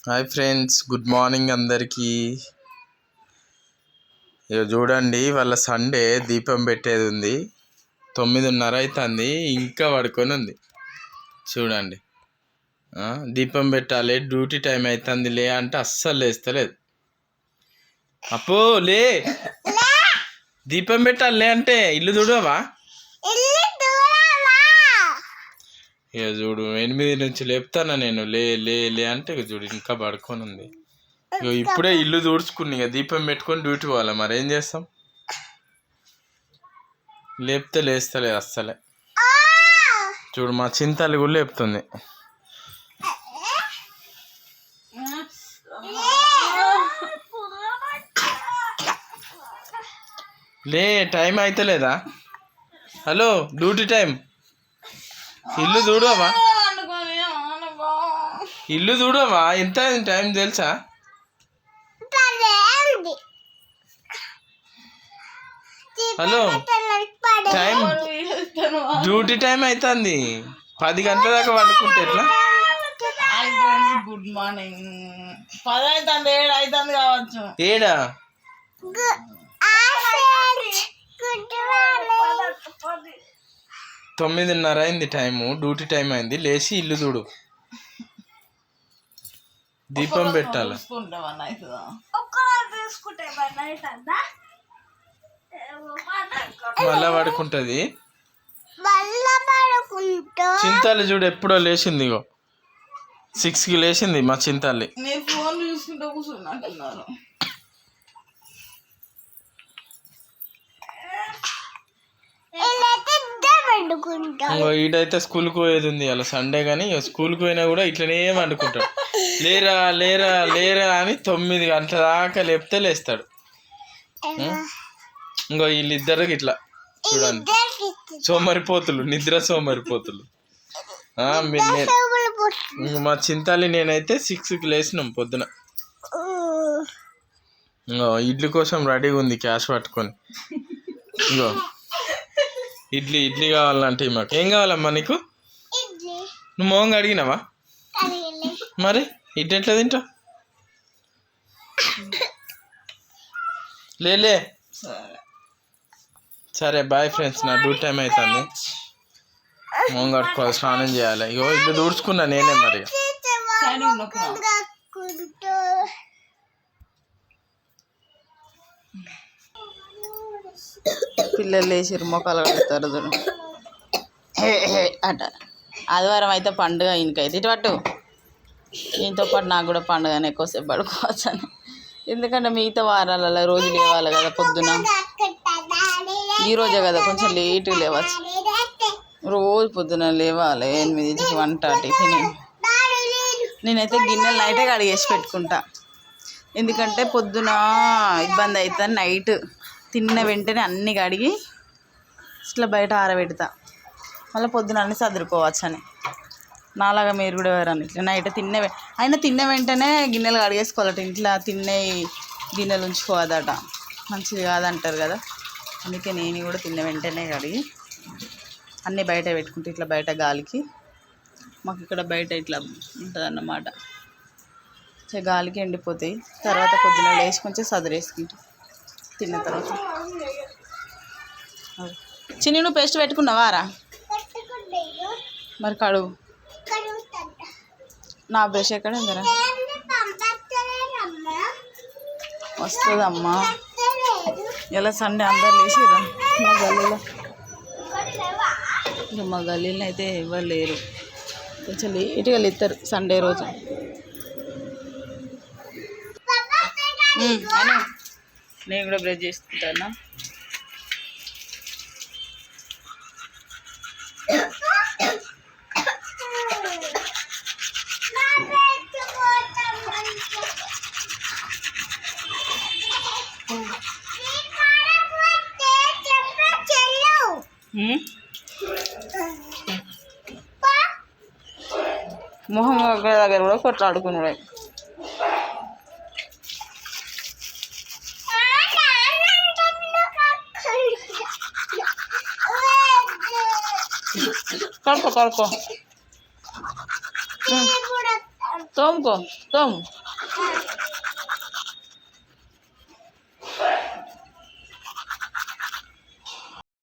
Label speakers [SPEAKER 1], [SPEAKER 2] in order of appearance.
[SPEAKER 1] Hi friends, good morning అందరికీ. ఇక చూడండి, వాళ్ళ సండే దీపం పెట్టేది ఉంది. 9:30 అవుతుంది, ఇంకా పడుకొని ఉంది. చూడండి, దీపం పెట్టాలి, డ్యూటీ టైం అవుతుంది లే అంటే అస్సలు లేస్తలేదు. అప్పో లే, దీపం పెట్టాలి లే అంటే ఇల్లు చూడవా? ఇక చూడు, 8 నుంచి లేపుతానా నేను, లే లే లే అంటే ఇక చూడు ఇంకా పడుకొని ఉంది. ఇక ఇప్పుడే ఇల్లు తుడుచుకుని ఇక దీపం పెట్టుకొని డ్యూటీ పోవాలి. మరి ఏం చేస్తాం, లేపితే లేస్తలేదు అస్సలే. చూడు, మా చింతలు కూడా లేపుతుంది. లే, టైం అయితలేదా? Hello, duty time. ఇల్లు చూడవా? ఇల్లు చూడవా? ఎంత టైం తెలుసా? హలో, టైం డ్యూటీ టైం అవుతుంది. 10 గంటల దాకా వండుకుంటే ఎట్లా?
[SPEAKER 2] Good morning. 10 అవుతుంది, 7 అవుతుంది కావచ్చు.
[SPEAKER 1] 7? 9:30 అయింది టైము, డ్యూటీ టైం అయింది. లేచి ఇల్లు చూడు, దీపం పెట్టాలి. మళ్ళా పడుకుంటది. చింతాలి చూడు, ఎప్పుడో లేచింది. ఇగో 6కి లేచింది మా చింతాలి.
[SPEAKER 2] ఫోన్ చూసుకుంటూ కూర్చున్నట్టున్నారు.
[SPEAKER 1] ఈడైతే స్కూల్కి పోయేది ఉంది అలా సండే, కానీ స్కూల్కి పోయినా కూడా ఇట్లనే వండుకుంటాడు. లేరా లేరా లేరా అని 9 గంటల దాకా లేపితే లేస్తాడు. ఇంకో వీళ్ళిద్దరికి ఇట్లా చూడండి, సోమరిపోతులు, నిద్ర సోమరిపోతులు. మా చింతాలి నేనైతే 6కి లేచినాం పొద్దున. ఇంకో ఇడ్లీ కోసం రెడీగా ఉంది క్యాష్ పట్టుకొని. ఇంకో ఇడ్లీ కావాలంటే మాకు ఏం కావాలమ్మా నీకు? నువ్వు మోహంగా అడిగినావా? మరి ఇడ్లీ ఎట్లా తింటావు? లేలే. సరే బాయ్ ఫ్రెండ్స్, నా డ్యూటీ టైం అవుతుంది. మోహం కట్టుకోవాలి, స్నానం చేయాలి. ఇగో ఇల్లు దూడ్చుకున్నా నేనే. మరి
[SPEAKER 2] పిల్లలు లేచిరు, మొక్కలు కడతారు అట. ఆదివారం అయితే పండుగ, ఈయనకైతే ఇటు పట్టు. ఈయనతో పాటు నాకు కూడా పండుగనే, ఎక్కువసేపు పడుకోవచ్చు అని. ఎందుకంటే మిగతా వారాలలో రోజు లేవాలి కదా పొద్దున. ఈరోజే కదా కొంచెం లేటుగా లేవచ్చు. రోజు పొద్దున లేవాలి 8కి వంట, టిఫిన్. నేనైతే గిన్నెలు నైటే కడిగేసి పెట్టుకుంటా, ఎందుకంటే పొద్దున ఇబ్బంది అవుతుంది. నైట్ తిన్న వెంటనే అన్నీ కడిగి ఇట్లా బయట ఆరబెడతా, మళ్ళీ పొద్దున అన్నీ సర్దుకోవచ్చు అని. నాలాగా మీరు కూడా ఎవరని ఇట్లా నైట్ తిన్న వెంటనే గిన్నెలు కడిగేసుకోవాలట. ఇంట్లో తిన్నే గిన్నెలు ఉంచుకోవద్దట, మంచిది కాదంటారు కదా. అందుకే నేను కూడా తిన్న వెంటనే కడిగి అన్నీ బయట పెట్టుకుంటే ఇట్లా బయట గాలికి, మాకు ఇక్కడ బయట ఇట్లా ఉంటుంది అన్నమాట, గాలికి ఎండిపోతాయి. తర్వాత పొద్దున లేచి కొంచెం సదిరేసుకుంటాం తిన్న తర్వాత. చిన్ని, నువ్వు పేస్ట్ పెట్టుకున్నావా రా? మరి కడుగు. నా బ్రష్ ఎక్కడ ఉందరా? వస్తుందమ్మా. ఎలా సండే అందరు లేచిర్రా మా గల్లీలో? ఇంకా మా గల్లీలో అయితే ఎవరు లేరు, కొంచెం లేట్గా లేస్తారు సండే రోజు. అను, నేను కూడా బ్రష్ చేసుకుంటాను. మొహం దగ్గర కూడా కొట్లాడుకున్నాడు. కడుకో తోముకో తోము